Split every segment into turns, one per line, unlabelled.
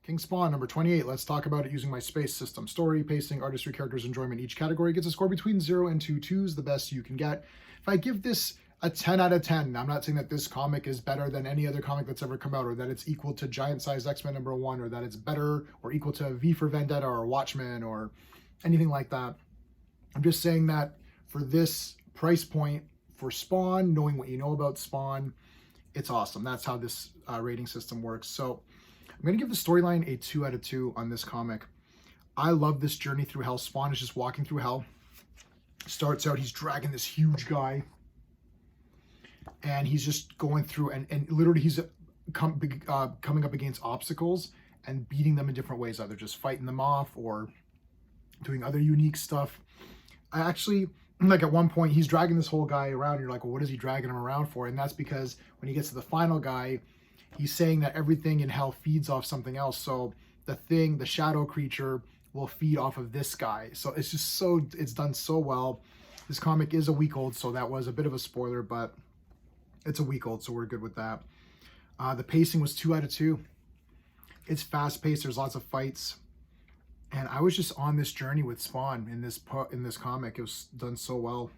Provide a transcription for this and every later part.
King Spawn, number 28. Let's talk about it using my space system. Story, pacing, artistry, characters, enjoyment. Each category gets a score between 0 and 2 2s, the best you can get. If I give this a 10 out of 10, I'm not saying that this comic is better than any other comic that's ever come out, or that it's equal to Giant Size X-Men number 1, or that it's better or equal to V for Vendetta or Watchmen or anything like that. I'm just saying that for this price point for Spawn, knowing what you know about Spawn, it's awesome. That's how this rating system works. So I'm going to give the storyline a 2 out of 2 on this comic. I love this journey through hell. Spawn is just walking through hell. Starts out, he's dragging this huge guy. And he's just going through, and literally he's coming up against obstacles and beating them in different ways, either just fighting them off or doing other unique stuff. I actually, like at one point, he's dragging this whole guy around. And you're like, well, what is he dragging him around for? And that's because when he gets to the final guy, he's saying that everything in hell feeds off something else. So the thing, the shadow creature, will feed off of this guy. So it's just it's done so well. This comic is a week old, so that was a bit of a spoiler, but it's a week old, so we're good with that. The pacing was 2 out of 2. It's fast paced. There's lots of fights. And I was just on this journey with Spawn in this comic. It was done so well.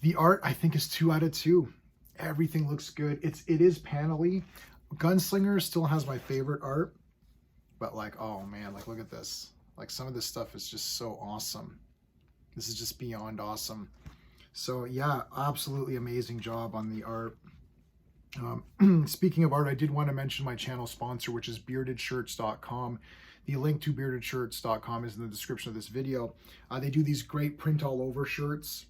The art, I think, is 2 out of 2. Everything looks good. It is panelly. Gunslinger still has my favorite art, but like, oh man, like look at this. Like some of this stuff is just so awesome. This is just beyond awesome. So yeah, absolutely amazing job on the art. Speaking of art, I did want to mention my channel sponsor, which is beardedshirts.com. The link to beardedshirts.com is in the description of this video. They do these great print all over shirts.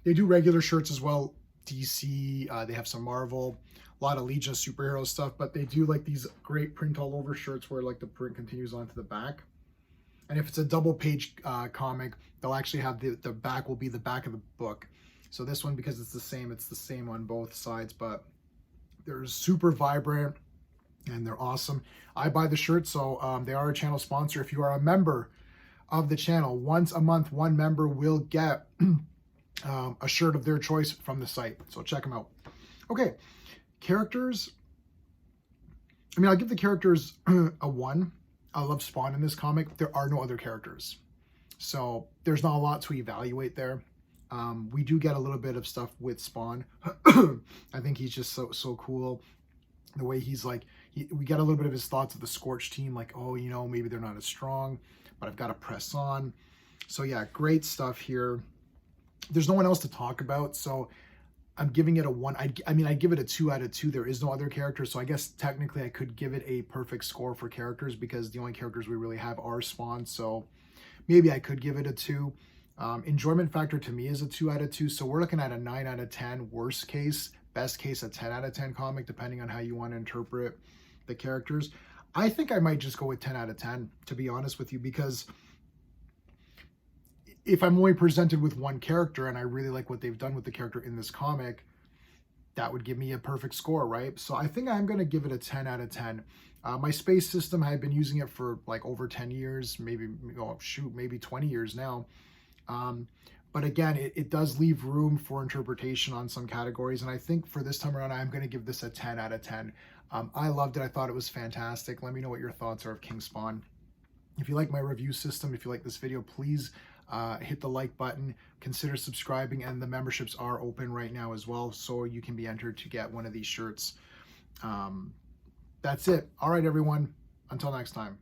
They do regular shirts as well. DC, they have some Marvel, a lot of Legion of superhero stuff, but they do like these great print all over shirts where like the print continues onto the back. And if it's a double page comic, they'll actually have the back will be the back of the book. So this one, because it's the same on both sides, but they're super vibrant and they're awesome. I buy the shirt, so they are a channel sponsor. If you are a member of the channel, once a month, one member will get a shirt of their choice from the site. So check them out. Okay, characters. I mean, I'll give the characters a 1. I love Spawn in this comic. There are no other characters, so there's not a lot to evaluate there. We do get a little bit of stuff with Spawn. I think he's just so cool. The way he's like, we get a little bit of his thoughts of the Scorch team, like, oh, you know, maybe they're not as strong, but I've got to press on. So yeah, great stuff here. There's no one else to talk about, so I'm giving it a 1. I mean, I give it a 2 out of 2. There is no other characters, so I guess technically I could give it a perfect score for characters because the only characters we really have are Spawn, so maybe I could give it a 2. Enjoyment factor to me is a 2 out of 2, so we're looking at a 9 out of 10, worst case, best case a 10 out of 10 comic, depending on how you want to interpret the characters. I think I might just go with 10 out of 10, to be honest with you, because if I'm only presented with one character and I really like what they've done with the character in this comic, that would give me a perfect score, right? So I think I'm going to give it a 10 out of 10. My space system, I've been using it for like over 10 years, maybe, oh shoot, maybe 20 years now. But again, it does leave room for interpretation on some categories. And I think for this time around, I'm going to give this a 10 out of 10. I loved it. I thought it was fantastic. Let me know what your thoughts are of King Spawn. If you like my review system, if you like this video, please hit the like button, consider subscribing, and the memberships are open right now as well, so you can be entered to get one of these shirts. That's it. All right, everyone. Until next time.